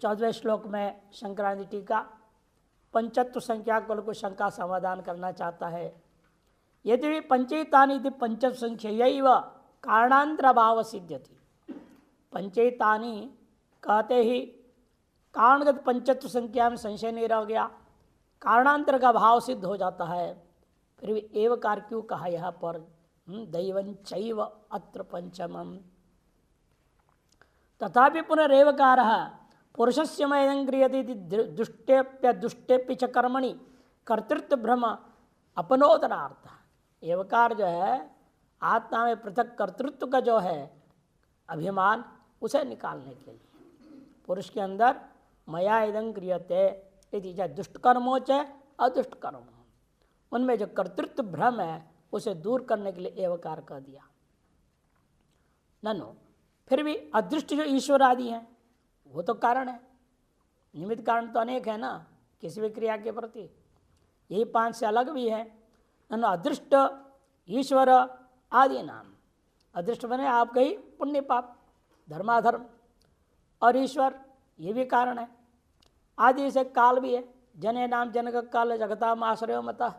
14वें श्लोक में शंकराचार्य टीका पंचत्व संख्या को शंका समाधान करना चाहता है। यदि पंचैतानि पंचत्व संख्यैव कारणांतर भाव सिद्ध्यति। पंचैतानि कहते ही कारणगत पंचत्व संख्या में संशय नहीं रह गया, कारणांतर का भाव सिद्ध हो जाता है। फिर भी एवकार क्यों कहा यहाँ पर? दैवं चैव अत्र पंचमम्। तथापि पुनरेवकारः पुरुषस्य मयं क्रियते दुष्टेप्य च कर्मणि कर्तृत्व भ्रम अपनोदनार्थ। एवकार जो है आत्मा में पृथक कर्तृत्व का जो है अभिमान, उसे निकालने के लिए पुरुष के अंदर मया इदं क्रियते यदि चाहे दुष्ट कर्मों चाहे अदुष्ट कर्म, उनमें जो कर्तृत्व भ्रम है उसे दूर करने के लिए एवकार कह दिया। ननु फिर भी अदृष्ट जो ईश्वर आदि हैं वो तो कारण है, निमित्त कारण तो अनेक है ना किसी भी क्रिया के प्रति, यही 5 से अलग भी है। ननु अदृष्ट ईश्वर आदि नाम, अदृष्ट बने आपका ही पुण्य पाप धर्माधर्म, और ईश्वर ये भी कारण है। आदि से काल भी है, जने नाम जनक काल जगताम आश्रय मता,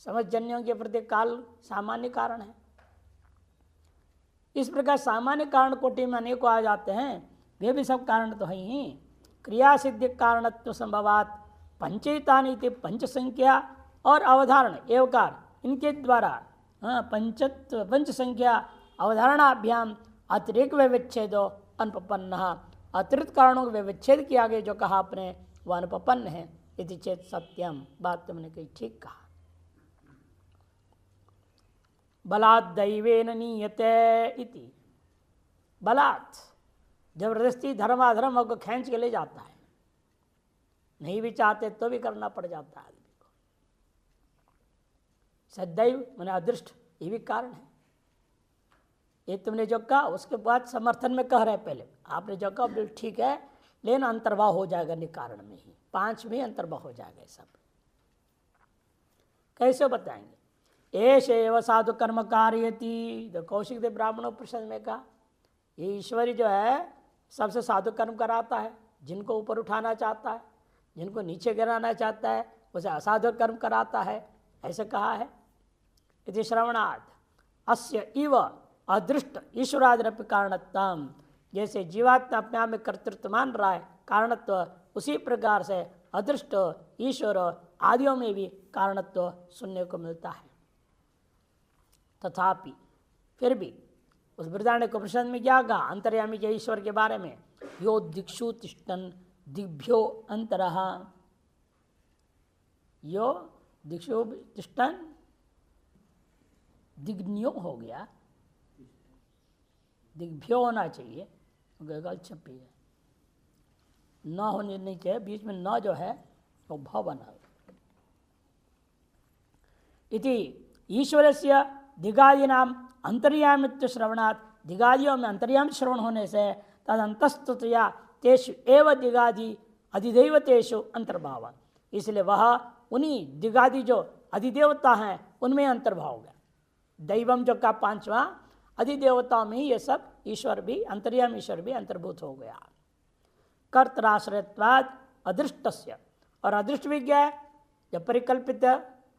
समझ जन्यों के प्रति काल सामान्य कारण है। इस प्रकार सामान्य कारण कोटि में अनेकों आ जाते हैं, वे भी सब कारण तो है ही। क्रिया सिद्धि कारणत्व संभवात पंचैतानि पंच संख्या और अवधारण एवकार, इनके द्वारा पंच संख्या अवधारणाभ्याम अतिरिक्त व्यवच्छेदो अनुपपन्न, अतिरिक्त कारणों का व्यवच्छेद किया गया जो कहा आपने वह अनुपपन्न है। यदि चेत सत्यम, बात तुमने कही ठीक कहा। बलात् दैवेन नीयते इति, बलात् जबरदस्ती धर्माधर्म को खींच के ले जाता है, नहीं भी चाहते तो भी करना पड़ जाता है आदमी को। सदैव मैंने अदृष्ट, ये भी कारण है। ये तुमने जो कहा उसके बाद समर्थन में कह रहे, पहले आपने जो कहा बिल्कुल ठीक है, लेकिन अंतर्भाव हो जाएगा निकारण में ही, 5 में अंतर्भाव हो जाएगा। सब कैसे बताएंगे? एष एव साधु कर्म कार्यति, तो कौशिक देव ब्राह्मणों प्रश्न में कहा ये ईश्वरी जो है सबसे साधु कर्म कराता है, जिनको ऊपर उठाना चाहता है, जिनको नीचे गिराना चाहता है उसे असाधु कर्म कराता है, ऐसे कहा है। यदि श्रवणात् अस्य इव अदृष्ट ईश्वरादिरपि कारणत्वम, जैसे जीवात्मा अपने आप में कर्तृत्व मान रहा है कारणत्व, उसी प्रकार से अदृष्ट ईश्वर आदियों में भी कारणत्व सुनने को मिलता है। तथापि फिर भी उस बृहदारण्यक को प्रश्न में क्या कहा अंतर्यामी के ईश्वर के बारे में? यो दिक्षु तिष्ठन् दिग्भ्यो अंतरः, यो दिक्षु तिष्ठन् दिग्न्यो हो गया, दिग्भ्यो होना चाहिए, गलत छपी है, न होने नहीं चाहिए, बीच में न जो है वो भाव बना। इति ईश्वरस्य दिगादीनाम अंतर्यामित्व श्रवणात्, दिगादियों में अंतर्यामी श्रवण होने से तद अंतस्तुतया तेषु एव दिगादि अधिदेवतेषु अंतर्भाव, इसलिए वह उन्हीं दिगादि जो अधिदेवता हैं उनमें अंतर्भाव हो गया। दैवम जो का 5वां अधिदेवताओं में ही ये सब ईश्वर भी, अंतर्यामी ईश्वर भी अंतर्भूत हो गया। कर्तराश्रयत्वाद अदृष्टस्य, और अदृष्ट भी क्या है? जब परिकल्पित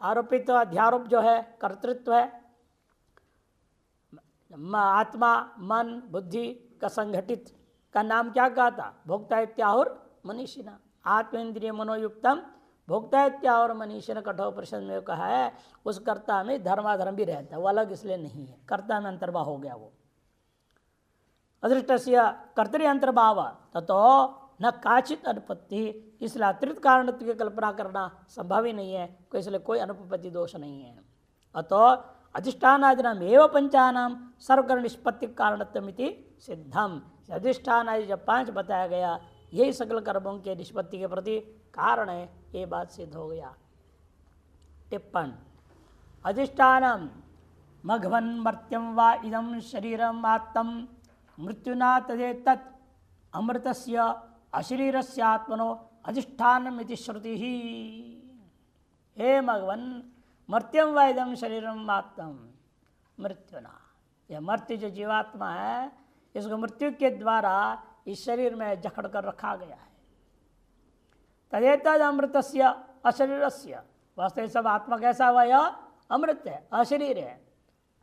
आरोपित अध्यारोप जो है कर्तृत्व है, आत्मा मन बुद्धि का संगठित का नाम क्या कहा था? भोक्ता इत्याहुर मनीषिना, आत्मेन्द्रिय मनोयुक्तम भोक्ता इत्याहुर मनीषिना कठोर प्रश्न में कहा है। उस कर्ता में धर्माधर्म भी रहता है, वो अलग इसलिए नहीं है, कर्ता में अंतर्भाव हो गया वो। अदृष्टस्य कर्तृ अंतर्भाव ततो न काचित अनुपत्ति, इसलिए अतिरिक्त कारणत्व की कल्पना करना संभव ही नहीं है, इसलिए कोई अनुपपत्ति दोष नहीं है। अतो अधिष्ठानादिनाम एवं पंचानाम सर्वकर्ण निष्पत्ति कारणत्वमिति सिद्धम, अधिष्ठान आदि जब 5 बताया गया यही सकल कर्मों के निष्पत्ति के प्रति कारण है, ये बात सिद्ध हो गया। टिप्पण अधिष्ठानम मघवन मर्त्यम वा इदम शरीरम आत्म मृत्युना तदे तत् अमृतस्य अशरीरस्य आत्मनो अधिष्ठानमिति श्रुति ही। हे मघवन मर्त्यम वा इदम शरीरम आत्म मृत्युना, यह मर्त्य जो जीवात्मा है इसको मृत्यु के द्वारा इस शरीर में जकड़ कर रखा गया है। तदेतद अमृतस्य अशरीरस्य, वास्तव सब आत्मा कैसा हुआ? यह अमृत है, अशरीर है।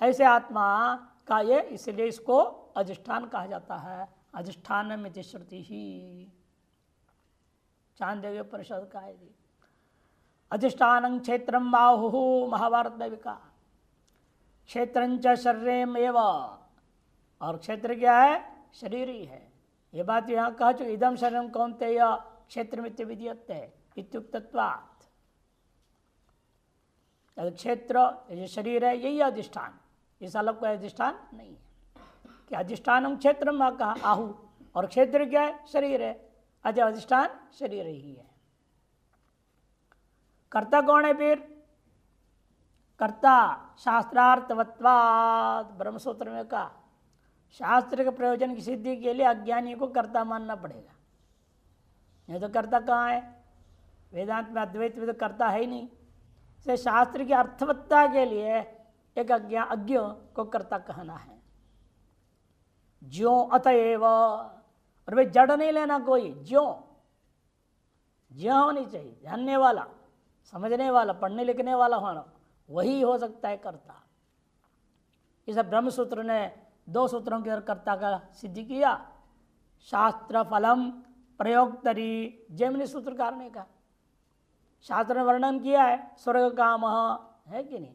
ऐसे आत्मा का ये, इसलिए इसको अधिष्ठान कहा जाता है। अधिष्ठान में श्रुति ही चांदोग्य उपनिषद का है। अधिष्ठानं क्षेत्रम बाहु, महाभारत में भी कहा क्षेत्रंच शरीरम एव, और क्षेत्र क्या है? शरीर ही है। ये बात यहाँ कहा चुके, इदम शरीरम कौन्तेय क्षेत्रमित्य विधीयते इत्युक्तत्वात्। क्षेत्र ये शरीर है, यही अधिष्ठान, इस अलग कोई अधिष्ठान नहीं है। कि अधिष्ठानम क्षेत्र में कहा आहु, और क्षेत्र क्या है? शरीर है। अच्छा, अधिष्ठान शरीर ही है। कर्ता कौन है फिर? कर्ता शास्त्रार्थवत्वात्, ब्रह्मसूत्र में कहा शास्त्र के प्रयोजन की सिद्धि के लिए अज्ञानी को कर्ता मानना पड़ेगा, नहीं तो कर्ता कहाँ है? वेदांत में अद्वैत में तो कर्ता है ही नहीं। से शास्त्र की अर्थवत्ता के लिए एक अज्ञ को कर्ता कहना है। ज्यों अतएव, और भाई जड़ नहीं लेना कोई, ज्यों होनी चाहिए, जानने वाला, समझने वाला, पढ़ने लिखने वाला होना, वही हो सकता है कर्ता। इस ब्रह्मसूत्र ने 2 सूत्रों के कर्ता का सिद्धि किया। शास्त्र फलम प्रयोक्तरी, जैमिनी सूत्रकार ने कहा शास्त्र ने वर्णन किया है, स्वर्ग काम है कि नहीं,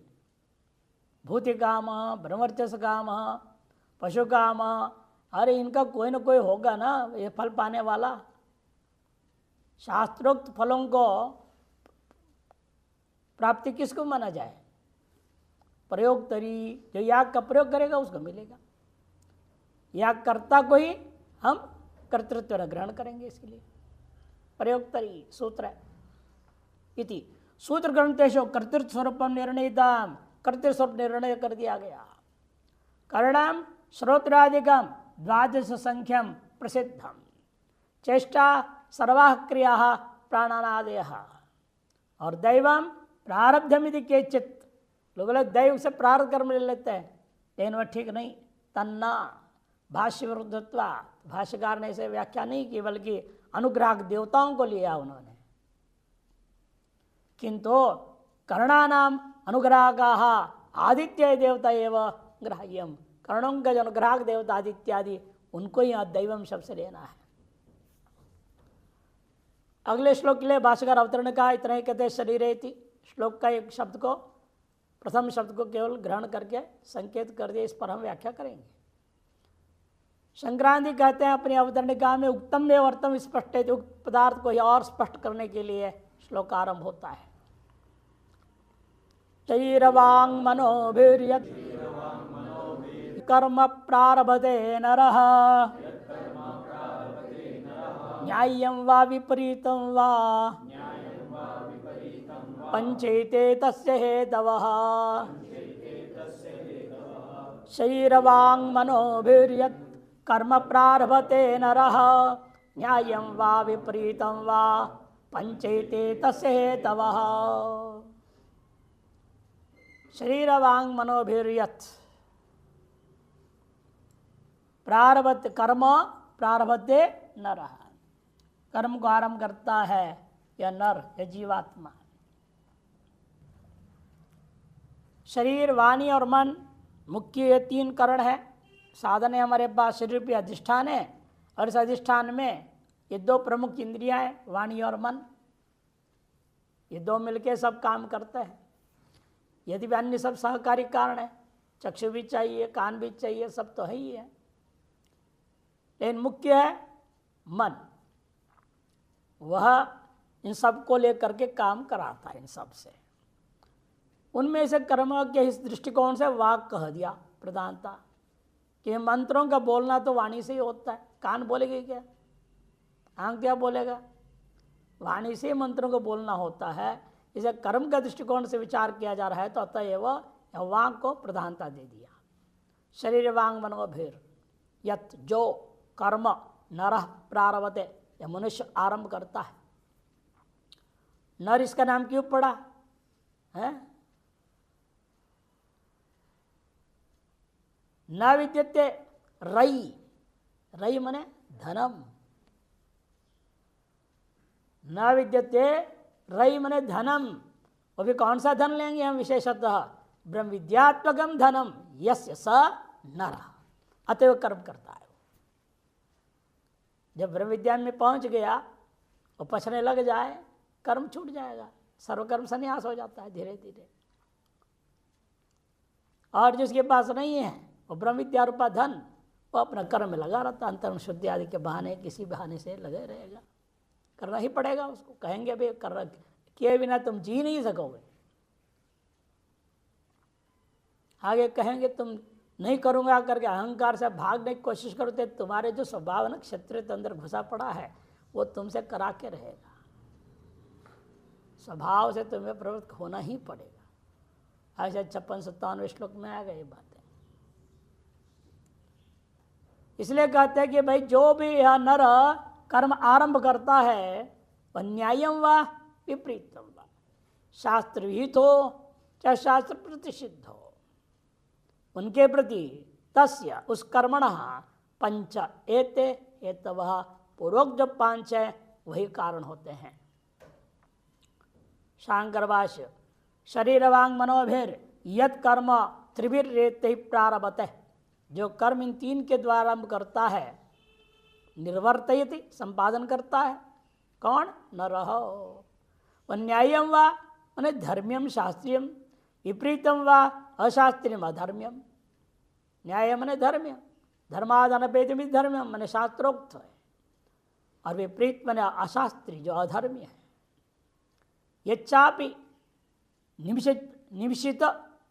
भूति काम, ब्रह्मवर्चस काम, पशु काम, अरे इनका कोई ना कोई होगा ना ये फल पाने वाला। शास्त्रोक्त फलों को प्राप्ति किसको माना जाए? प्रयोक्तरी, जो याग का प्रयोग करेगा उसको मिलेगा। याग कर्ता को ही हम कर्तृत्व ग्रहण करेंगे, इसके लिए प्रयोक्तरी सूत्र है। इति सूत्र ग्रंथेशो कर्तृत्व स्वरूपम निर्णयता, कर्तृस्वरूप निर्णय कर दिया गया। कर्णम श्रोत्रादिकम द्वादश संख्यम प्रसिद्धम, चेष्टा सर्वाः क्रिया प्राणानादय, और दैवम प्रारब्धमिति केचित, लोग दैव से प्रारब्ध कर्म ले लेते हैं, लेकिन वह ठीक नहीं। तन्ना भाष्य विरुद्धत्वा, भाष्यकार ने इसे व्याख्या नहीं की, बल्कि अनुग्रह देवताओं को लिया उन्होंने। किंतु कर्णानाम अनुग्राहकाः आदित्य देवता एवं ग्राह्यम, कर्णों का जो अनुग्राहक देवता आदित्यादि, उनको ही दैवम शब्द से लेना है। अगले श्लोक के लिए भाष्यकार अवतरण का इतना ही कहते हैं शरीरेति, श्लोक का एक शब्द को, प्रथम शब्द को केवल ग्रहण करके संकेत कर दिए, इस पर हम व्याख्या करेंगे। संक्रांति कहते हैं अपनी अवतरणिका में उत्तम में अर्थम स्पष्ट है, उक्त पदार्थ को और स्पष्ट करने के लिए श्लोक आरंभ होता है। शरीरवांग मनोभिर्यत् कर्म प्रारभते नरः, न्याय्यं वा विपरीतं वा पंचैते तस्य हेतवः। शरीरवांग मनोभिर्यत् कर्म प्रारभते नरः, न्याय्यं वा विपरीतं वा पंचैते तस्य हेतवः। शरीरवांग मनोभिर्यत्, प्रारभते कर्म प्रारभते नरः, कर्म को आरंभ करता है यह नर, यह जीवात्मा। शरीर, वाणी और मन मुख्य ये 3 करण है, साधन है हमारे पास। शरीर पे अधिष्ठान है, और इस अधिष्ठान में ये 2 प्रमुख इंद्रियां हैं, वाणी और मन। ये 2 मिलके सब काम करते हैं। यदि भी अन्य सब सहकारी कारण है, चक्षु भी चाहिए, कान भी चाहिए, सब तो है ही है, लेकिन मुख्य है मन। वह इन सब को लेकर के काम कराता है इन सब से। उनमें से कर्म के इस दृष्टिकोण से वाक कह दिया प्रधानता, कि मंत्रों का बोलना तो वाणी से ही होता है। कान बोलेगी क्या? आंख क्या बोलेगा? वाणी से मंत्रों को बोलना होता है। इसे कर्म का दृष्टिकोण से विचार किया जा रहा है, तो अतएव वाक को प्रधानता दे दिया। शरीर वांग मनोभिर यत्, जो कर्म नरः प्रारभते, यह मनुष्य आरंभ करता है। नर इसका नाम क्यों पड़ा है? न विद्यते रई, रई मने धनम, न विद्यते रई मने धनम, वो भी कौन सा धन लेंगे हम विशेषतः, ब्रह्म विद्यात्मकम धनम यस्य स नर, अतएव कर्म करता है। जब ब्रह्म विद्या में पहुंच गया वो पछने लग जाए, कर्म छूट जाएगा, सर्वकर्म संन्यास हो जाता है धीरे धीरे। और जिसके पास नहीं है वो ब्रह्म विद्या रूपा धन, वो अपना कर्म में लगा रहता, अंतर्म शुद्धि आदि के बहाने किसी बहाने से लगे रहेगा, करना ही पड़ेगा उसको। कहेंगे भाई कर किए बिना तुम जी नहीं सकोगे, आगे कहेंगे तुम नहीं करूँगा करके अहंकार से भागने की कोशिश करते, तुम्हारे जो स्वभाव ना क्षत्रिय के अंदर घुसा पड़ा है वो तुमसे करा के रहेगा, स्वभाव से तुम्हें प्रवृत्त होना ही पड़ेगा। ऐसे 56-57 श्लोक में आ गई बातें। इसलिए कहते हैं कि भाई जो भी यह नर कर्म आरंभ करता है वह न्यायम व विपरीतम व, शास्त्र विहित हो चाहे शास्त्र प्रतिषिद्ध हो, उनके प्रति तस्य उस कर्मण पंच एते हेतवः, पूर्वोक्त जो 5 है वही कारण होते हैं। शांकर भाष्य, शरीर वांग मनोभिर यत कर्म त्रिभिर्रेते प्रारभते, जो कर्म इन 3 के द्वारा करता है, निर्वर्तयति संपादन करता है, कौन? नरः। न्यायम वा माने धर्म्यम शास्त्रीयम, विपरीतम वा अशास्त्रीयम अधर्म्यम। न्याय माने धर्म्य, धर्मादनपेतम धर्म्यम माने शास्त्रोक्त है, और विपरीत माने अशास्त्री जो अधर्म्य है। यच्चापि निमिषित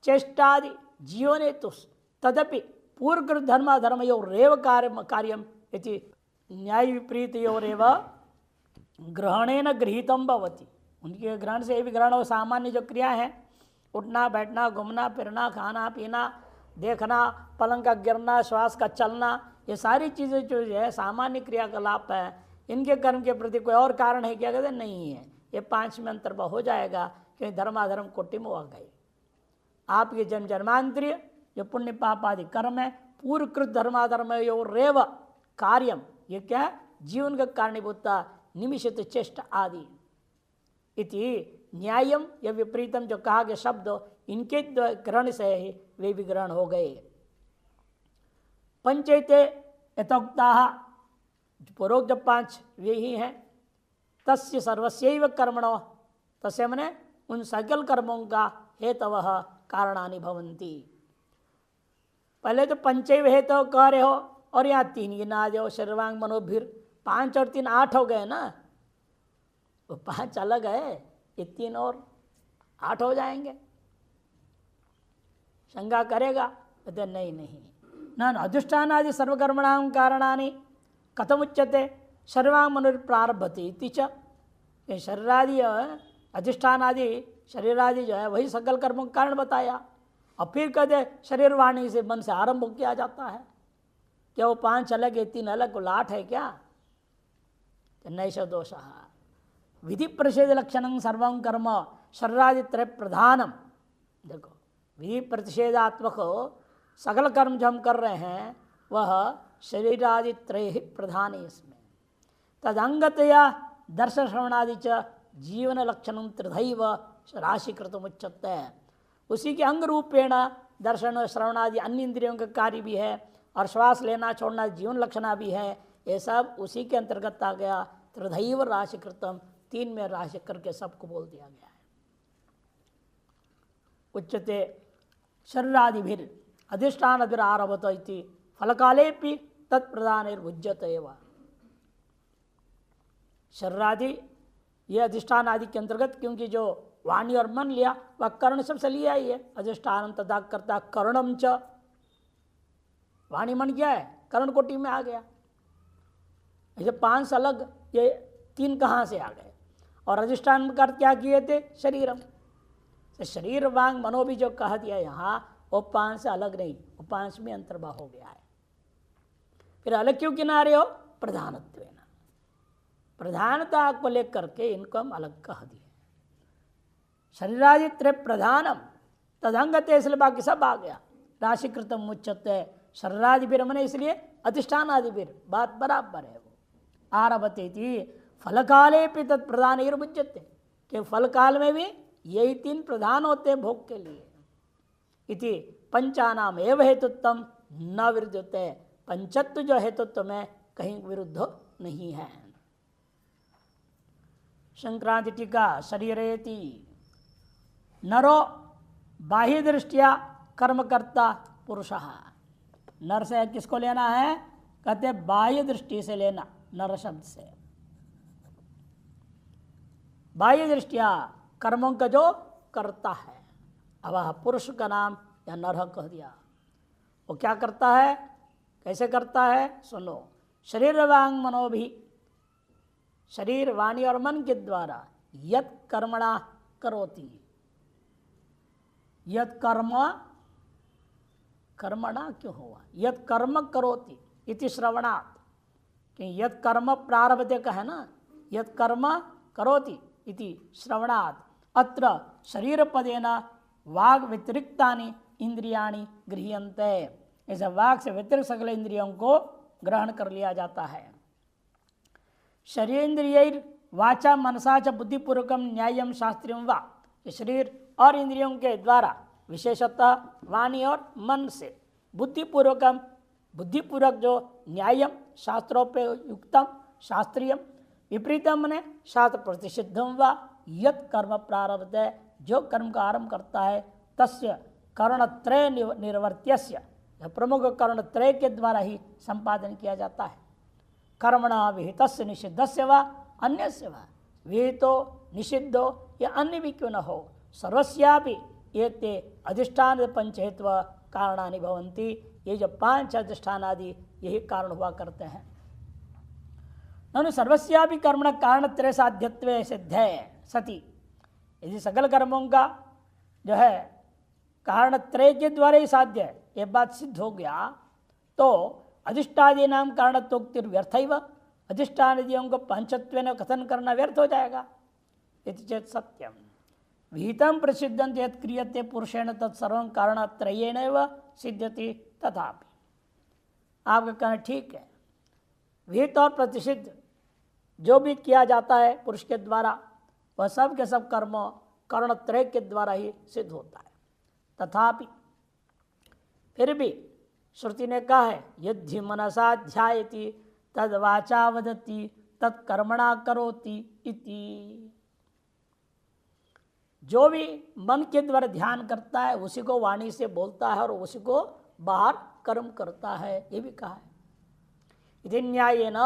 चेष्टादि जीवने तो तदपि पूर्वकृत धर्माधर्मयोरेव कार्यम इति न्याय विपरीतयोरेव ग्रहणेन गृहीतम भवति। उनके ग्रहण से भी ग्रहण, सामान्य जो क्रिया है, उठना बैठना घूमना फिरना खाना पीना देखना पलंग का गिरना श्वास का चलना, ये सारी चीज़ें जो है सामान्य क्रियाकलाप है, इनके कर्म के प्रति कोई और कारण है क्या? कहते नहीं है। ये 5 में अंतर्भाव हो जाएगा क्योंकि धर्माधर्म कोटि में आ गई। आपके जन्म जन्मांतरीय जो पुण्य पाप आदि कर्म है, पूर्वकृत धर्माधर्म रेव कार्यम, ये क्या है? जीवन का कारणीभूता निमिषित चेष्ट आदि इति न्यायम या विपरीतम जो कहा गया शब्द, इनके ग्रहण से ही वे भी ग्रहण हो गए। पंचैते यथोक्ता, पूर्वोक्त जब 5 वे ही हैं। तस्य सर्वस्यैव कर्मणो, तस्य मने उन सकल कर्मों का हेतवः कारणानि भवन्ति। पहले तो पंचैव हेतु कह रहे हो और यहाँ 3 गिना दो, शरीरवांग मनोभिर, 5 और 3 8 हो गए ना, वो 5 अलग है, ये 3 और 8 हो जाएंगे। शंका करेगा, कहते नहीं नहीं, न अधिष्ठान आदि सर्वकर्मणां कारणानि कथम उच्यते शरीरवांग मनोभिर प्रारभते इति च। शरीर आदि अधिष्ठान आदि शरीर आदि जो है वही सकल कर्मों का कारण बताया, और फिर कहते शरीर वाणी से मन से आरंभ किया जाता है। क्या वो 5 अलग है 3 अलग, कुल 8 है क्या? नैष दोष विधि प्रतिषेध लक्षण सर्वं कर्म शरीरादित्रय प्रधानम। देखो विधि प्रतिषेधात्मक सकल कर्म जो हम कर रहे हैं वह शरीरादित्रय ही प्रधान है। इसमें तदंगतया दर्शन श्रवणादि च जीवन लक्षण त्रिधैव राशिकृतमुच्यते। उसी के अंग रूपेण दर्शन श्रवणादि अन्य इंद्रियों का कार्य भी है, और श्वास लेना छोड़ना जीवन लक्षणा भी है, ये सब उसी के अंतर्गत आ गया। त्रिधैव राशिकृतम, 3 में राशि करके सबको बोल दिया गया है। उच्यते शरीरादिभिर अधिष्ठानभिर आरभत इति फलकालेपि तत्प्रधानैर्भुज्यते एव। शरीरादि ये अधिष्ठान आदि के अंतर्गत, क्योंकि जो वाणी और मन लिया वह कर्ण सबसे लिया ही है। अधिष्ठान तथा कर्ता कर्णम च, वाणी मन क्या है? कर्ण कोटि में आ गया। ऐसे 5 अलग, ये 3 कहाँ से आ गए? और अधिष्ठान कर क्या किए थे? शरीरम। तो शरीर वांग मनो भी जो कह दिया यहाँ, वो 5 से अलग नहीं, वो 5 में अंतर्भाव हो गया है। फिर अलग क्यों किनारे हो? प्रधानत्व, प्रधानता को लेकर के इनको हम अलग कह दिए। शरीरादित्रय प्रधानम तदंगते, इसलिए बाकी सब आ गया। राशिकृतम मुच्यते शरीरादिभिर मने इसलिए अधिष्ठान आदिभिर, बात बराबर है। वो आरभते थी फल काले भी तत्प्रधान बुझते कि फल काल में भी यही तीन प्रधान होते हैं भोग के लिए। इति पंचानाम एव हेतुत्वम न विरुद्धते, पंचत्व जो हेतुत्व में कहीं विरुद्ध नहीं है। संक्रांति टीका शरीरेति नरो बाह्य दृष्टिया कर्मकर्ता पुरुषः। नर से किसको लेना है? कहते बाह्य दृष्टि से लेना, नर शब्द से बाह्य दृष्टिया कर्मों का जो करता है। अब पुरुष का नाम या नर कह दिया। वो क्या करता है, कैसे करता है? सुनो, शरीर वांग मनो भी, शरीर वाणी और मन के द्वारा यत कर्मणा करोति, यत कर्म कर्मणा क्यों हुआ? यत कर्म करोति इति श्रवणात्, कि यत कर्म प्रारब्ध का है ना, यत कर्म करोति इति श्रवणात् अत्र शरीर पदेन वाग व्यतिरिक्तानि इंद्रियाणि गृह्यन्ते। ऐसे वाग से व्यतिरिक्त सकल इंद्रियों को ग्रहण कर लिया जाता है। शरीरेन्द्रिय वाचा मनसा च बुद्धिपूर्वकम न्यायम शास्त्रीय वा, शरीर और इंद्रियों के द्वारा विशेषतः वाणी और मन से बुद्धिपूर्वकम, बुद्धिपूर्वक जो न्यायम शास्त्रोपयुक्तम शास्त्रीयम, विपरीतम ने शास्त्र प्रतिषिद्धम वा यत कर्म प्रारब्ध है, जो कर्म का आरंभ करता है तस्य कर्णत्रय निर्वर्त्यस्य, प्रमुख कर्णत्रय के द्वारा ही संपादन किया जाता है। कर्मणा विहितस्य निषिद्धस्य वा अन्यस्य वा, विहितो निषिद्धो या अन्य भी क्यों न हो, सर्वस्यापि एते अधिष्ठान पंचहेत्व कारणानि भवन्ति। ये जो पांच अधिष्ठान आदि यही कारण हुआ करते हैं। ननु सर्वस्यापि कर्मण कारणत्रय साध्यत्वे सिद्धे सति, यदि सकल कर्मों का जो है कारणत्रय के द्वारा ही साध्य है, ये बात सिद्ध हो गया, तो अधिष्ठादि नाम कारणत्वोक्तिर व्यर्थैव, अधिष्ठादियों को पंचत्वेन कथन करना व्यर्थ हो जाएगा। इति चेत् सत्यम विहितम प्रसिद्धं यत् क्रियते पुरुषेण तत्सर्वं कारणत्रयेनैव सिद्ध्यति। तथापि आपका कहना ठीक है, विहित और प्रतिषिद्ध जो भी किया जाता है पुरुष के द्वारा, वह सब के सब कर्म कर्णत्रय के द्वारा ही सिद्ध होता है। तथापि फिर भी श्रुति ने कहा है यद्धि मनसा ध्यायति तद वाचा वदति तत्कर्मणा करोति इति, जो भी मन के द्वारा ध्यान करता है उसी को वाणी से बोलता है और उसी को बाहर कर्म करता है, ये भी कहा है। इति न्यायेन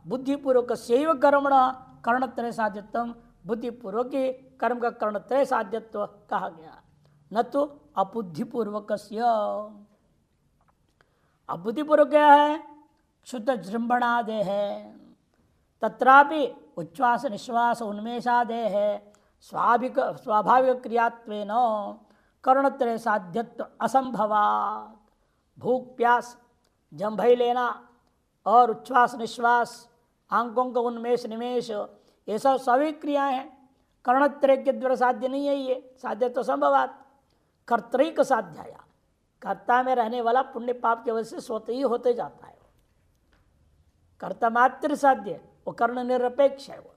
बुद्धिपूर्वक सेव कर्मण कर्णत्रय साध्यत्वम, बुद्धिपूर्वक के कर्म का कर्णत्रय साध्यत्व कहा गया, न तो अबुद्धिपूर्वक। अबुद्धिपूर्वक क्या है? शुद्ध जृंभणादे है, तत्रापि उच्छ्वास निश्वास उन्मेषादे है, स्वाभाविक क्रियात्वेन कर्णत्रय साध्यत्व असंभवात्। भूख प्यास जंभई लेना और उच्छ्वास निश्वास, आंखों का उन्मेष निमेष, ये सब सभी क्रियाएं हैं, कर्णत्रय के द्वारा साध्य नहीं है। ये साध्य तो संभवात कर्तरिक साध्याया, कर्ता में रहने वाला पुण्य पाप की वजह से स्वतः ही होते जाता है। कर्ता मात्र साध्य, वो कर्ण निरपेक्ष है। वो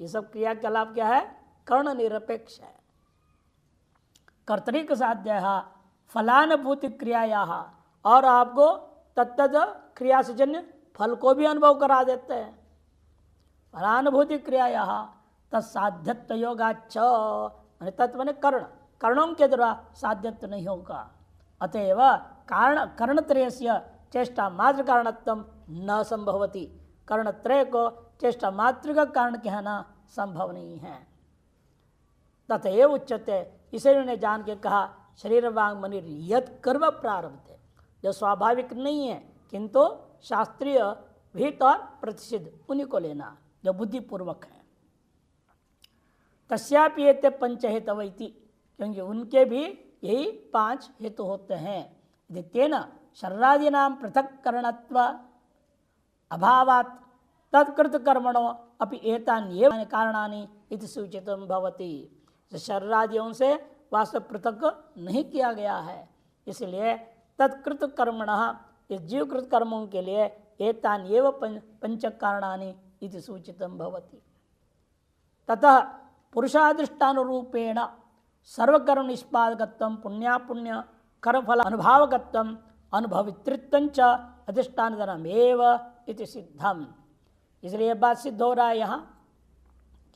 ये सब क्रियाकलाप क्या है? कर्ण निरपेक्ष है। कर्तरिक साध्य फलानुभूति क्रियाया, और आपको तत्त क्रिया से जन्य फल को भी अनुभव करा देते हैं। फलानुभूति क्रियाया तत्साध्यत्व योगाच्च, तत्व ने कर्ण, कर्णों के द्वारा साध्यत्व नहीं होगा। अतएव कारण कर्णत्रय से चेष्टा मात्र कारणत्व न संभवती, कर्णत्रय को चेष्टा मात्र का कारण कहना संभव नहीं है। तथैव उच्यते, इसे उन्होंने जान के कहा शरीर वांग मनि यत कर्म प्रारब्ध है, जो स्वाभाविक नहीं है किंतु शास्त्रीय विहित और प्रतिषिद्ध, उन्हीं को लेना जो बुद्धिपूर्वक है। तस्यापि एते पंचहेतव इति, क्योंकि उनके भी यही पांच हेतु होते हैं। तेन शरीरादीनां पृथक करणत्व अभावात् तत्कृत कर्मणो अपि एतान्येव कारणानि इति सूचितं भवति। शरीरादियों से वास्तव पृथक नहीं किया गया है, इसलिए तत्कृत कर्मणः, इस जीवकृत कर्मों के लिए एतान्येव पंच कारणानि इति सूचितं भवति। ततः पुरुषादृष्टानुरूपेण सर्वकर्म निष्पादकत्वं पुण्यापुण्य कर्मफल अनुभावकत्वं अनुभवितृत्वं च अधिष्ठानधर्ममेव इति सिद्धम। इसलिए बात सिद्ध हो रहा है यहाँ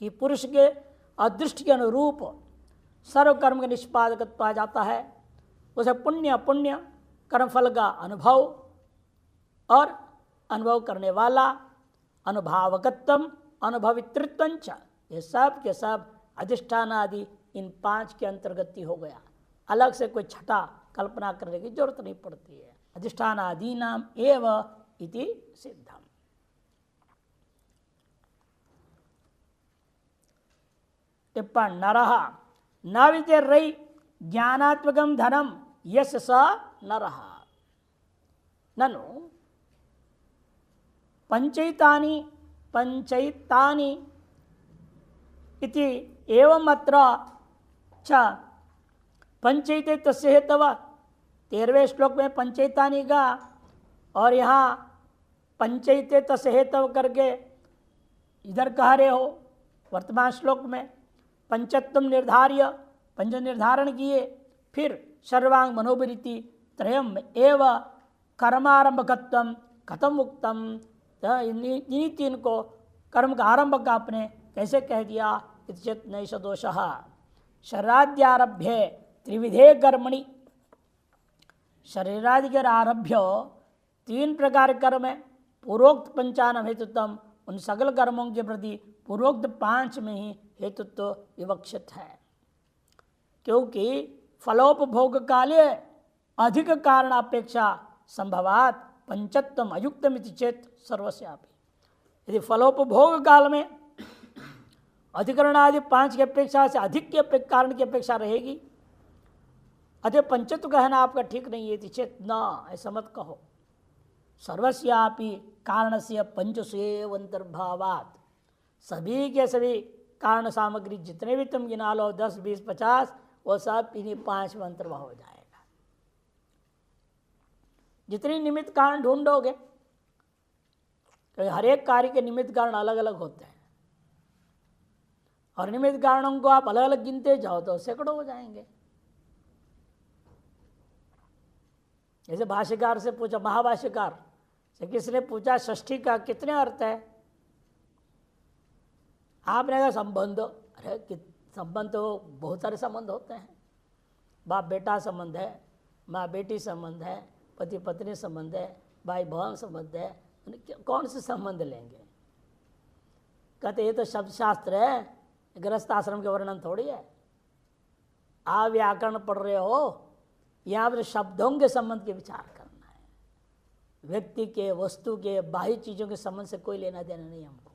कि पुरुष के अदृष्ट के अनुरूप सर्वकर्म का निष्पादकत्व आ जाता है। उसे पुण्य अपुण्य कर्मफल का अनुभव और अनुभव करने वाला अनुभवकत्वम अनुभवितृत्वं च, ये सब के सब अधिष्ठान आदि इन 5 के अंतर्गत ही हो गया। अलग से कोई छठा कल्पना करने की जरूरत नहीं पड़ती है। अधिष्ठान आदि नाम एव इति सिद्धम। टिप्पण नरः न विद्यर्यै ज्ञानात्मकं धनम यस्य स नरः ननु पंचैतानि इति एवं अत्र च पंचैते तस्य हेतव। 13वें श्लोक में पंचैतानि का और यहाँ पंचैते तस्य हेतव करके इधर कह रहे हो। वर्तमान श्लोक में पंचत्वम निर्धार्य पंच निर्धारण किए, फिर सर्वांग मनोवृत्ति त्रयम एव कर्मारंभकत्वम कथम उक्तम, इन्हीं 3 को कर्म का आरंभ का आपने कैसे कह दिया। चेत नैष दोषः शरीराद्यारभ्य त्रिविधे कर्मणि, शरीरादि के आरभ्य 3 प्रकार कर्म है। पूर्वोक्त 95 हेतुत्व उन सकल कर्मों के प्रति पूर्वोक्त 5 में ही हेतुत्व विवक्षित है, क्योंकि फलोपभोग काले अधिक कारण अपेक्षा संभवात पंचत्वम अयुक्तमिति चेत सर्वस्यापि। यदि फलोपभोग काल में अधिकरण आदि 5 की अपेक्षा से अधिक के कारण की अपेक्षा रहेगी, अतः पंचत्व कहना आपका ठीक नहीं है। चेत न, ऐसा मत कहो। सर्वस्यापि कारणस्य पंचस्वेव अंतर्भावात्, सभी के सभी कारण सामग्री जितने भी तुम गिना लो 10, 20, 50, वो सब इन्हीं 5 में अंतर्भाव हो जाएगा। जितनी निमित्त कारण ढूंढोगे, तो हर एक कार्य के निमित्त कारण अलग अलग होते हैं, और निमित्त कारणों को आप अलग अलग गिनते जाओ तो सैकड़ों हो जाएंगे। जैसे भाष्यकार से पूछा, महाभाष्यकार से किसने पूछा षष्ठी का कितने अर्थ है, आपने कहा संबंध। अरे संबंध तो बहुत सारे संबंध होते हैं। बाप बेटा संबंध है, माँ बेटी संबंध है, पति पत्नी संबंध है, भाई बहन संबंध है, कौन से संबंध लेंगे। कहते ये तो शब्द शास्त्र है, गृहस्थ आश्रम के वर्णन थोड़ी है। आप व्याकरण पढ़ रहे हो, यहाँ पर शब्दों के संबंध के विचार करना है। व्यक्ति के, वस्तु के, बाह्य चीजों के संबंध से कोई लेना देना नहीं हमको।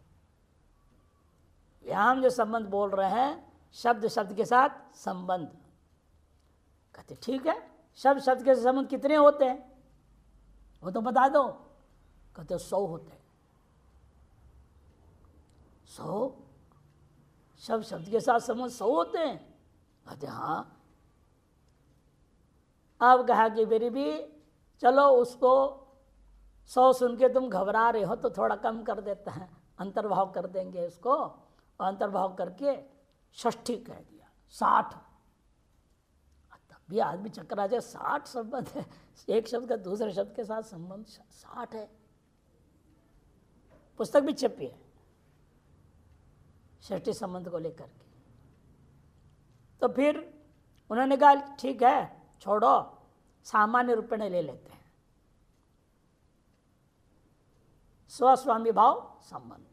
यहाँ हम जो संबंध बोल रहे हैं, शब्द शब्द के साथ संबंध। कहते ठीक है, शब्द शब्द के संबंध कितने होते हैं वो तो बता दो। कहते 100 होते हैं। 100 शब्द शब्द के साथ संबंध 100 होते हैं। कहते हाँ। अब कहा कि फिर भी चलो उसको 100 सुन के तुम घबरा रहे हो तो थोड़ा कम कर देते हैं, अंतर्भाव कर देंगे उसको। और अंतर्भाव करके षष्ठी कह दिया, 60। तब भी आदमी चक्कर आ जाए, 60 संबंध है, एक शब्द का दूसरे शब्द के साथ संबंध 60 है। पुस्तक भी छपी है षष्ठी संबंध को लेकर के। तो फिर उन्होंने कहा ठीक है छोड़ो, सामान्य रूप में ले लेते हैं। स्वस्वामी भाव संबंध,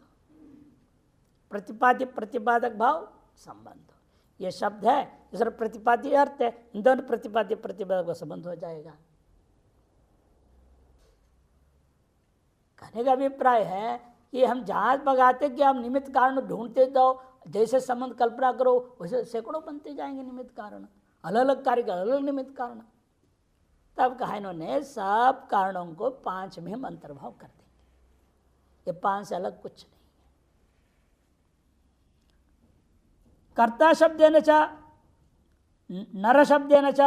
प्रतिपाद्य प्रतिपादक भाव संबंध, ये शब्द है। दूसरा प्रतिपाद्य अर्थ है, इन दोनों प्रतिपाद्य प्रतिपादक का संबंध हो जाएगा। कहने का अभिप्राय है कि हम जहाज भगाते कि हम निमित्त कारण ढूंढते जाओ, जैसे संबंध कल्पना करो वैसे सैकड़ों बनते जाएंगे निमित्त कारण, अलग अलग कार्य का अलग अलग निमित्त कारण। तब कहा इन्होंने सब कारणों को 5 में हम अंतर्भाव कर देंगे, ये 5 से अलग कुछ नहीं। कर्ता शब्देन च नर शब्देन च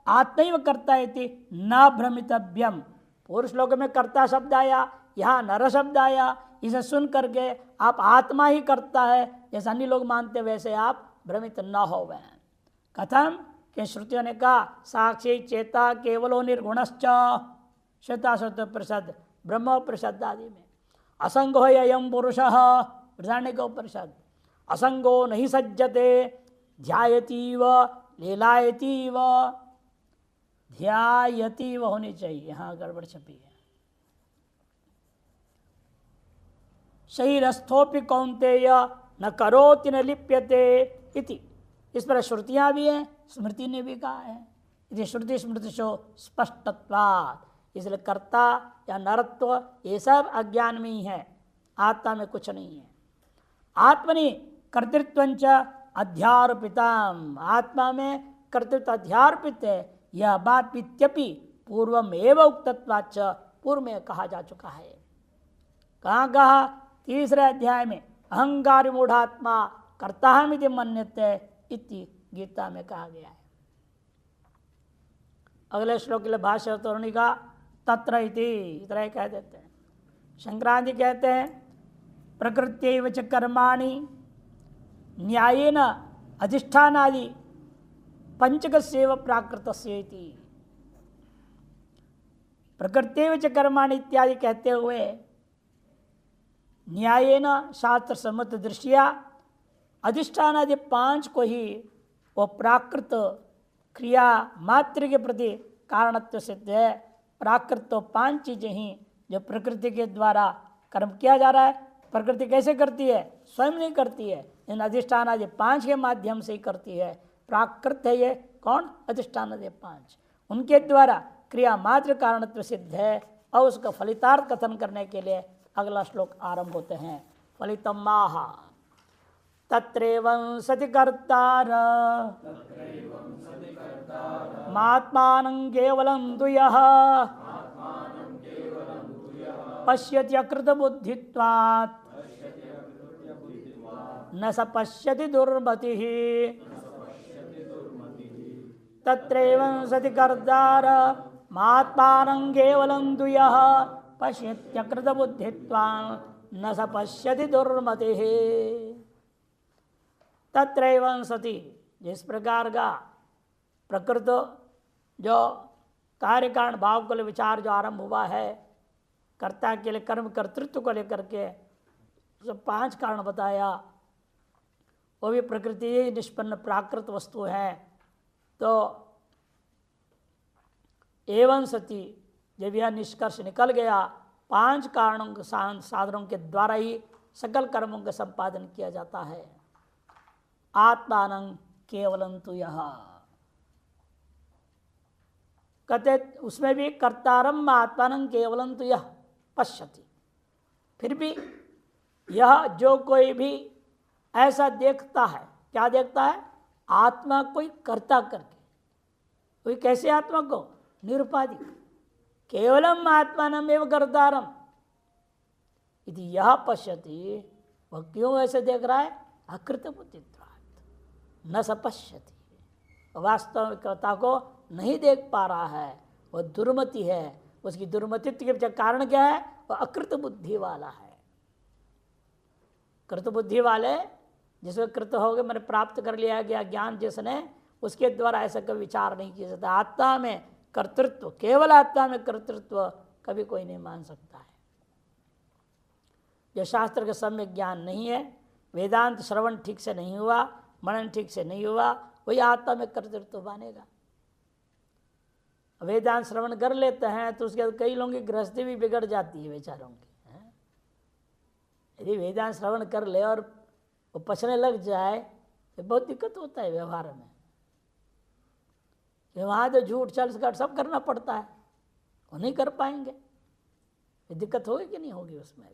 आत्मैव कर्ता इति न भ्रमितव्यम। पूर्व श्लोक में कर्ता शब्द आया, यहाँ नर शब्द आया, इसे सुन करके आप आत्मा ही करता है जैसे अन्य लोग मानते वैसे आप भ्रमित न हो गए। कथम कि श्रुतियों ने कहा साक्षी चेता केवलो निर्गुणश्च श्वेता श्रुत परिषद ब्रह्म परिषद आदि में असंगो यम पुरुष बृहदारण्यक उपनिषद असंगो नहीं सज्जते ध्यायतीव लीलायतीव ध्यायतीव होनी चाहिए, यहाँ गड़बड़ छपी है। शरीरस्थोपि कौन्तेय न करोति न लिप्यते इति, इस पर श्रुतियाँ भी हैं, स्मृति ने भी कहा है। यदि श्रुति स्मृतिशो स्पष्टत्वात्, इसलिए कर्ता या नरत्व ये सब अज्ञान में ही है, आत्मा में कुछ नहीं है। आत्मनि कर्तृत्वंच अध्यारोपितम, आत्मा में कर्तृत्व अध्यारोपित है, यह बात पित्यपि पूर्वमेव उक्तत्वाच्च, पूर्व में कहा जा चुका है। कहाँ कहा? तीसरे अध्याय में अहंकार मूढ़ात्मा कर्ताहमिति मन्यते इति गीता में कहा गया है। अगले श्लोक के लिए भाष्य तोरणी का तत्र इति इतना कह देते हैं। शंकरादि कहते हैं प्रकृत्यैव च कर्माणि न्यायेन अधिष्ठानादि पंचकस्यैव प्राकृतस्य इति। प्रकृत्यैव च कर्माणि इत्यादि कहते हुए न्यायेन शास्त्र सम्मत दृष्टिया अधिष्ठान आदि पांच को ही वो प्राकृत क्रिया मात्र के प्रति कारणत्व सिद्ध है। प्राकृत तो पांच चीजें ही जो प्रकृति के द्वारा कर्म किया जा रहा है। प्रकृति कैसे करती है? स्वयं नहीं करती है, इन अधिष्ठान आदि पांच के माध्यम से ही करती है। प्राकृत है ये कौन? अधिष्ठान आदि पांच, उनके द्वारा क्रिया मात्र कारणत्व सिद्ध है। और उसका फलितार्थ कथन करने के लिए अगला श्लोक आरंभ होते हैं। फलितमाह तत्रैवं सति कर्तार मात्मानं केवलं तु यः पश्यति अकृत बुद्धित्वात् न स पश्यति दुर्मतिः। तत्रैवं सति कर्तार मात्मानं केवलं तु यः पश्यत्यकृत बुद्धित्वात् न स पश्यति दुर्मतिः। तत्रैवं सति, जिस प्रकार का प्रकृत जो कार्य कारण भाव को विचार जो आरंभ हुआ है, कर्ता के लिए कर्म कर्तृत्व को लेकर के सब पांच कारण बताया, वो भी प्रकृति ही निष्पन्न प्राकृत वस्तु है। तो एवं सति जब यह निष्कर्ष निकल गया, पांच कारणों के साधनों के द्वारा ही सकल कर्मों का संपादन किया जाता है। आत्मानं केवलं तु यः, कहते उसमें भी कर्तारम आत्मानं केवलं तु यः पश्यति। फिर भी यह जो कोई भी ऐसा देखता है, क्या देखता है? आत्मा कोई कर्ता करके। कोई कैसे आत्मा को? निरुपाधिक, केवलम आत्मानम एवं कर्तारम यदि यह पश्यति, वह क्यों ऐसे देख रहा है? अकृत बुद्धित्वात् न स पश्यति, वास्तव में कर्ता को नहीं देख पा रहा है, वह दुर्मति है। उसकी दुर्मतित्व के कारण क्या है? वह अकृत बुद्धि वाला है। कृत बुद्धि वाले जिसको कृत हो गए, मैंने प्राप्त कर लिया गया ज्ञान जिसने, उसके द्वारा ऐसा कभी विचार नहीं किया जाता। आत्मा में कर्तृत्व, केवल आत्मा में कर्तृत्व कभी कोई नहीं मान सकता है। जो शास्त्र का सम्यक ज्ञान नहीं है, वेदांत श्रवण ठीक से नहीं हुआ, मनन ठीक से नहीं हुआ, वही आत्मा में कर्तृत्व मानेगा। वेदांत श्रवण कर लेते हैं तो उसके बाद कई लोगों की गृहस्थी भी बिगड़ जाती है बेचारों की। यदि वेदांत श्रवण कर ले और वो पचने लग जाए तो बहुत दिक्कत होता है व्यवहार में। वहाँ तो झूठ छल कपट सब करना पड़ता है, वो नहीं कर पाएंगे, दिक्कत होगी कि नहीं होगी उसमें।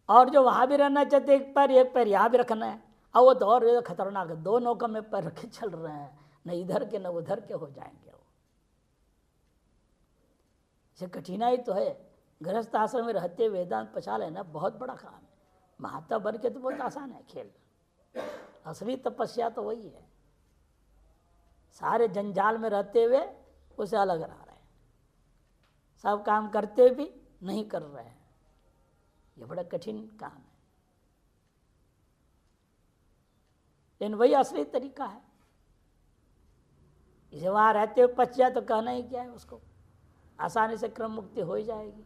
और जो वहाँ भी रहना चाहते एक पैर यहाँ भी रखना है, और वो तो और खतरनाक है, दो नौका में पैर रखे चल रहे हैं, न इधर के न उधर के हो जाएंगे। वो इसे कठिनाई तो है। गृहस्थ आश्रम में रहते वेदांत पचा लेना बहुत बड़ा काम है। महात्मा बन के तो बहुत आसान है खेल, असली तपस्या तो वही है। सारे जंजाल में रहते हुए उसे अलग रह रहे हैं, सब काम करते भी नहीं कर रहे हैं। ये बड़ा कठिन काम है, लेकिन वही असली तरीका है। इसे वहां रहते हुए पच जाए तो कहना ही क्या है, उसको आसानी से क्रम मुक्ति हो ही जाएगी।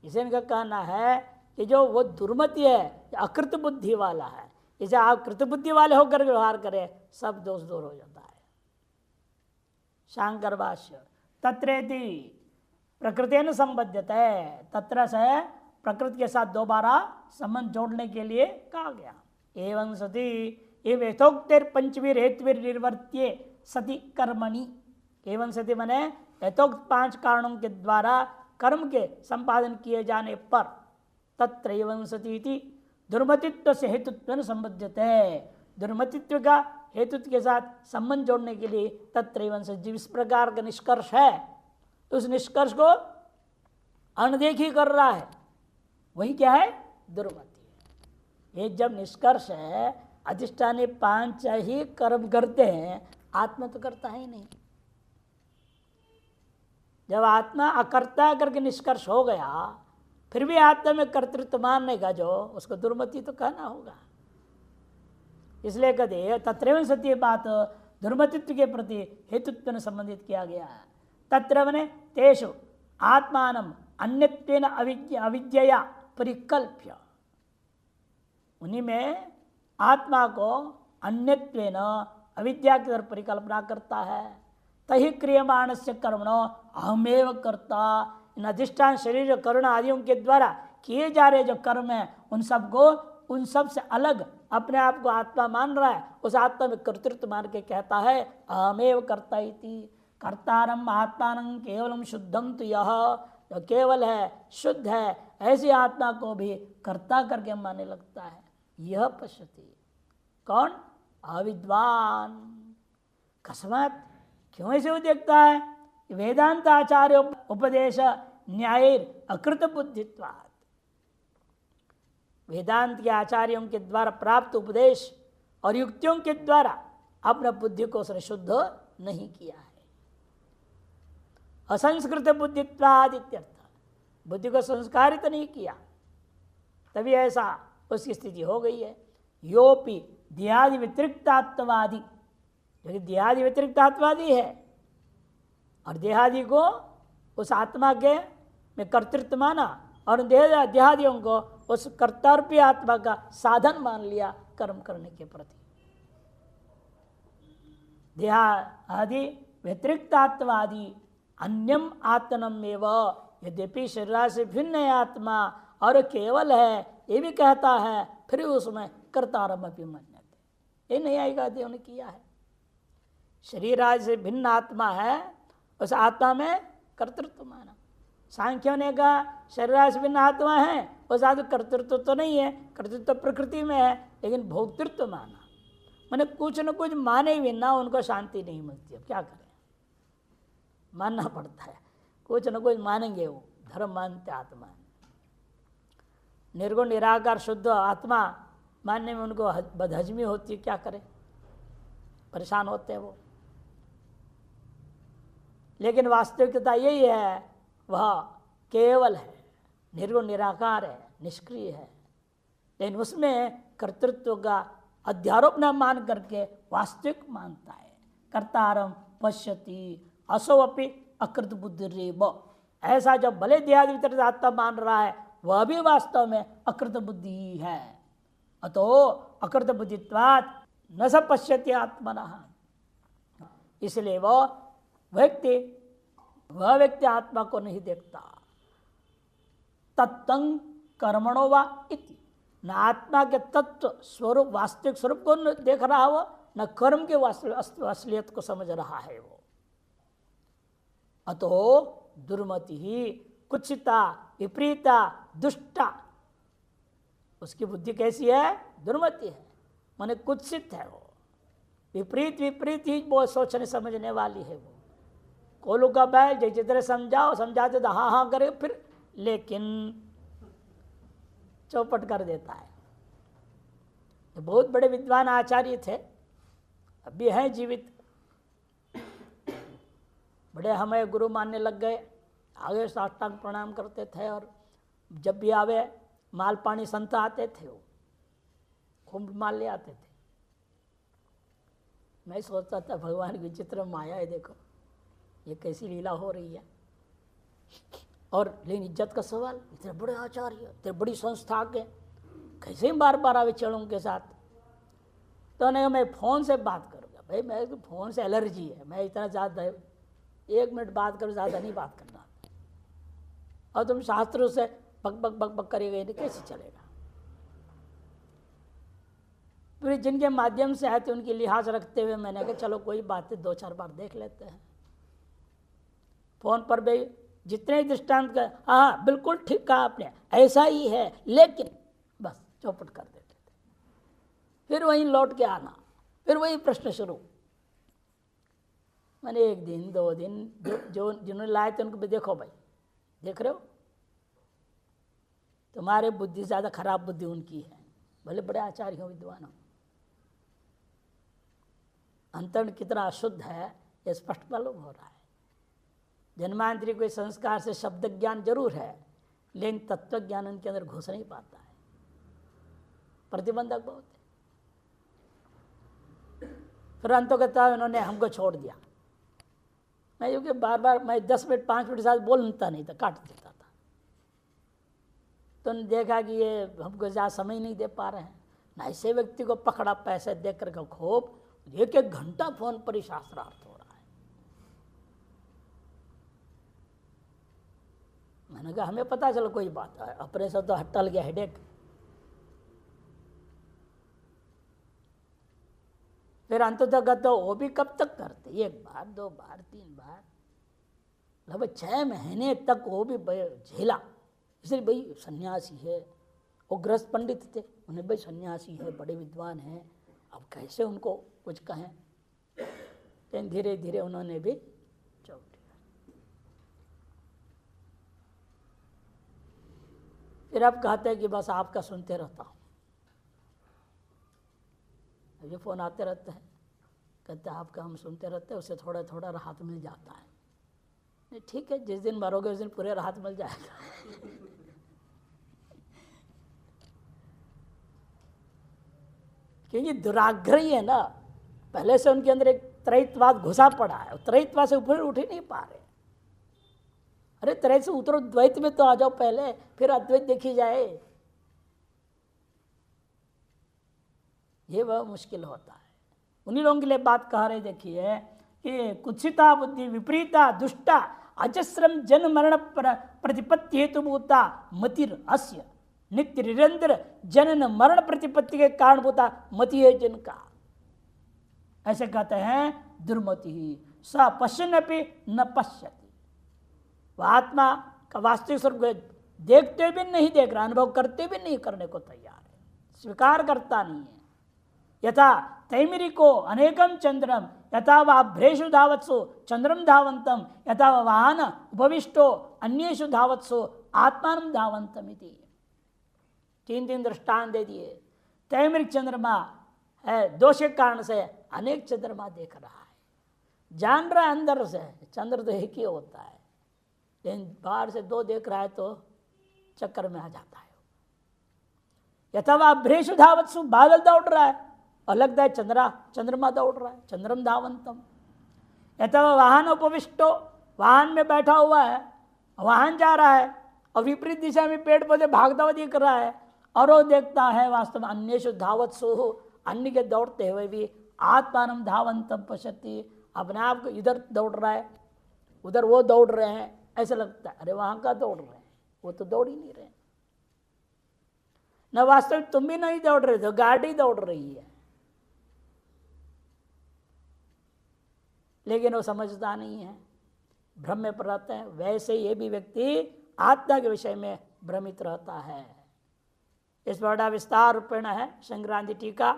इसे इनका कहना है कि जो वो दुर्मति है, अकृत बुद्धि वाला है, इसे आप कृत बुद्धि वाले होकर व्यवहार करें, सब दोष दूर हो जाता है। शांकर भाष्य तत्रेति प्रकृति संबद्धते है, तत्र से प्रकृति के साथ दोबारा संबंध जोड़ने के लिए कहा गया। एवं सती एवं यथोक्तिर पंचवीर हेतुवीर निर्वर्त्ये सती कर्मणि, एवं सती मने यथोक्त 5 कारणों के द्वारा कर्म के संपादन किए जाने पर तत्र एवं सती इति दुर्मतित्व से हेतुत्व संबद्धते है, दुर्मतित्व का हेतुत्व के साथ संबंध जोड़ने के लिए तत्र एवं सती जिस प्रकार का निष्कर्ष है, उस निष्कर्ष को अनदेखी कर रहा है, वही क्या है, दुर्मति। ये जब निष्कर्ष है अधिष्ठानी 5 ही कर्म करते हैं, आत्मा तो करता ही नहीं। जब आत्मा अकर्ता करके निष्कर्ष हो गया, फिर भी आत्मा में कर्तृत्व मानने का जो, उसको दुर्मति तो कहना होगा। इसलिए कहते तत्रैव सत्य बात दुर्मतित्व के प्रति हेतुत्व ने संबंधित किया गया है। तत्र मने तेषु आत्मानम अन्यत्वेन अविद्यया परिकल्प्य, उन्हीं में आत्मा को अन्यत्वेन अविद्या की तरफ परिकल्पना करता है। तही क्रियमाण से कर्मणो अहमेव कर्ता, इन अधिष्ठान शरीर करुण आदियों के द्वारा किए जा रहे जो कर्म है, उन सबको उन सब से अलग अपने आप को आत्मा मान रहा है, उस आत्मा में कर्तृत्व मान के कहता है अहमेव कर्ता इति। कर्तारम आत्मानं केवलम शुद्धम तो यह जो केवल है, शुद्ध है, ऐसी आत्मा को भी कर्ता करके मानने लगता है। यह पश्यति कौन, अविद्वान। कस्मात् क्यों ऐसे वो देखता है, वेदांत आचार्य उपदेश न्याय अकृत बुद्धित्वात्, वेदांत के आचार्यों के द्वारा प्राप्त उपदेश और युक्तियों के द्वारा अपने बुद्धि को उसने शुद्ध नहीं किया है। असंस्कृत बुद्धित्वाद इत्यर्थ, बुद्धि को संस्कारित नहीं किया, तभी ऐसा उसकी स्थिति हो गई है। योपि देहादि व्यतिरिक्तात्वादी, क्योंकि देहादि व्यतिरिक्तात्वादी है और देहादि को उस आत्मा के में कर्तृत्व माना और देहादियों को उस कर्तव्य आत्मा का साधन मान लिया कर्म करने के प्रति। देहादि व्यतिरिक्तात्वादी अन्यम आत्मनम एवं, यद्यपि शरीर से भिन्न है आत्मा और केवल है ये भी कहता है, फिर उसमें कर्तारम अपि मन्यते, ये नहीं आएगा उन्होंने किया है। शरीर से भिन्न आत्मा है, उस आत्मा में कर्तृत्व माना। सांख्यों ने कहा शरीर से भिन्न आत्मा है, उस आत्मा कर्तृत्व तो नहीं है, कर्तृत्व प्रकृति में है, लेकिन भोक्तृत्व माना। मैंने कुछ न कुछ माने भी ना, उनको शांति नहीं मिलती। अब क्या करें, मानना पड़ता है, कुछ न कुछ मानेंगे। वो धर्म मानते आत्मा, निर्गुण निराकार शुद्ध आत्मा मानने में उनको बदहजमी होती है। क्या करें, परेशान होते हैं वो। लेकिन वास्तविकता यही है, वह केवल है, निर्गुण निराकार है, निष्क्रिय है, लेकिन उसमें कर्तृत्व का अध्यारोप न मान करके वास्तविक मानता है। कर्तारम पश्यति असो अपि अकृत बुद्धिरेव, ऐसा जब भले देहादि वितरित आत्मा मान रहा है, वह भी वास्तव में अकृत बुद्धि ही है। अतो अकृत बुद्धित्वात् न स पश्यति आत्मनः, इसलिए वह व्यक्ति आत्मा को नहीं देखता। तत्तं कर्मणो वा इति, न आत्मा के तत्व स्वरूप वास्तविक स्वरूप को न देख रहा वो, न कर्म के असलियत को समझ रहा है वो। अतो दुर्मति ही कुत्सिता विपरीता दुष्टा, उसकी बुद्धि कैसी है, दुर्मति है, माने कुत्सित है वो, विपरीत ही वो सोचने समझने वाली है वो। कोलू का बैल जैसे तरह समझाओ, समझाते तो हाँ हाँ करे, फिर लेकिन चौपट कर देता है। तो बहुत बड़े विद्वान आचार्य थे, अभी हैं जीवित, बड़े हमें गुरु मानने लग गए, आगे साष्टांग प्रणाम करते थे, और जब भी आवे माल पानी संत आते थे, वो खूब माल ले आते थे। मैं सोचता था भगवान की विचित्र माया है, देखो ये कैसी लीला हो रही है। और लेकिन इज्जत का सवाल, इतने बड़े आचार्य, इतने बड़ी संस्था के कैसे बार बार आवे चलो उनके साथ। तो नहीं, मैं फ़ोन से बात करूँगा। भाई मैं फ़ोन से एलर्जी है, मैं इतना ज़्यादा 1 मिनट बात करूँ, ज़्यादा नहीं बात करना। और तुम शास्त्रों से बक बक बक बक करेगा, नहीं कैसे चलेगा। फिर जिनके माध्यम से आए थे उनकी लिहाज रखते हुए मैंने कहा चलो कोई बात नहीं, 2-4 बार देख लेते हैं। फ़ोन पर भी जितने दृष्टांत का, हाँ बिल्कुल ठीक कहा आपने, ऐसा ही है, लेकिन बस चौपट कर देते थे। फिर वहीं लौट के आना, फिर वही प्रश्न शुरू। मैंने 1 दिन 2 दिन जो जिन्होंने लाए थे उनको भी देखो भाई, देख रहे हो तुम्हारे बुद्धि ज़्यादा खराब बुद्धि उनकी है, भले बड़े आचार्य हो विद्वान हो। अंतरण कितना अशुद्ध है ये स्पष्ट मालूम हो रहा है। जन्मांतरी कोई संस्कार से शब्द ज्ञान जरूर है, लेकिन तत्व ज्ञान उनके अंदर घुस नहीं पाता है, प्रतिबंधक बहुत है। फिर अंतोगता उन्होंने हमको छोड़ दिया। मैं क्योंकि बार बार मैं 10 मिनट 5 मिनट साथ बोलता नहीं था, काट देता था। तो उन्होंने देखा कि ये हमको ज़्यादा समय नहीं दे पा रहे हैं ना, ऐसे व्यक्ति को पकड़ा पैसे दे कर के खूब 1-1 घंटा फोन पर ही शास्त्रार्थ हो रहा है। मैंने कहा हमें पता चलो कोई बात है, अपने से तो हटल गया हेडेक। फिर अंततः तो वो भी कब तक करते, 1 बार 2 बार 3 बार, लगभग 6 महीने तक वो भी झेला। इसलिए भाई सन्यासी है, वो गृहस्थ पंडित थे, उन्हें भाई सन्यासी है, बड़े विद्वान हैं, अब कैसे उनको कुछ कहें। लेकिन धीरे धीरे उन्होंने भी छोड़ दिया। फिर अब कहते हैं कि बस आपका सुनते रहता हूँ। ये फ़ोन आते रहते हैं, कहते हैं आपका हम सुनते रहते हैं, उससे थोड़ा थोड़ा राहत मिल जाता है। नहीं ठीक है, जिस दिन मरोगे उस दिन पूरे राहत मिल जाएगा। क्योंकि दुराग्रही है ना, पहले से उनके अंदर एक त्रैतवाद घुसा पड़ा है, त्रैतवाद से ऊपर उठ ही नहीं पा रहे। अरे त्रैत से उतरो, द्वैत में तो आ जाओ पहले, फिर अद्वैत देखी जाए। ये वह मुश्किल होता है। उन्हीं लोगों के लिए बात कह रहे, देखिए कि कुत्सिता बुद्धि विपरीता दुष्टा अजस्रम जन्म मरण प्रतिपत्ति हेतुभूता मतिर अस्य नित्य निरंतर जनन मरण प्रतिपत्ति के कारणभूता मति है जिनका। ऐसे कहते हैं दुर्मति ही स पश्यन्नपि न पश्यति। वह आत्मा का वास्तविक स्वरूप देखते भी नहीं देख रहा, अनुभव करते भी नहीं करने को तैयार है, स्वीकार करता नहीं है। यथा तैमिरिको अनेकम चंद्रम यथा वाभ्रेषु धावत्सु चंद्रम धावंतम यथा वाहन उपविष्टो अन्येषु धावत्सु आत्मान धावंतम इति। 3 दृष्टांत दे दिए। तैमरिक चंद्रमा है, दोष के कारण से अनेक चंद्रमा देख रहा है, जान रहा है अंदर से चंद्र तो एक ही होता है, लेकिन बाहर से 2 देख रहा है तो चक्कर में आ जाता है। यथा वाभ्रेषु धावत्सु, बादल दौड़ रहा है और लगता है चंद्रमा दौड़ रहा है, चंद्रम धावंतम। यथा वाहन उपविष्टो, वाहन में बैठा हुआ है, वाहन जा रहा है और विपरीत दिशा में पेड़ पौधे भागता हुआ दिख रहा है, और वो देखता है वास्तव में अन्येषु धावत्सु, अन्य के दौड़ते हुए भी आत्मानम धावंतम पश्यति, अपने आप को इधर दौड़ रहा है, उधर वो दौड़ रहे हैं, ऐसा लगता है अरे वहां का दौड़ रहे हैं, वो तो दौड़ ही नहीं रहे। न वास्तविक तुम भी नहीं दौड़ रहे, तो गाड़ी दौड़ रही है, लेकिन वो समझता नहीं है, भ्रम में रहता है। वैसे ये भी व्यक्ति आत्मा के विषय में भ्रमित रहता है। इस पर बड़ा विस्तार रूपेण है संक्रांति टीका।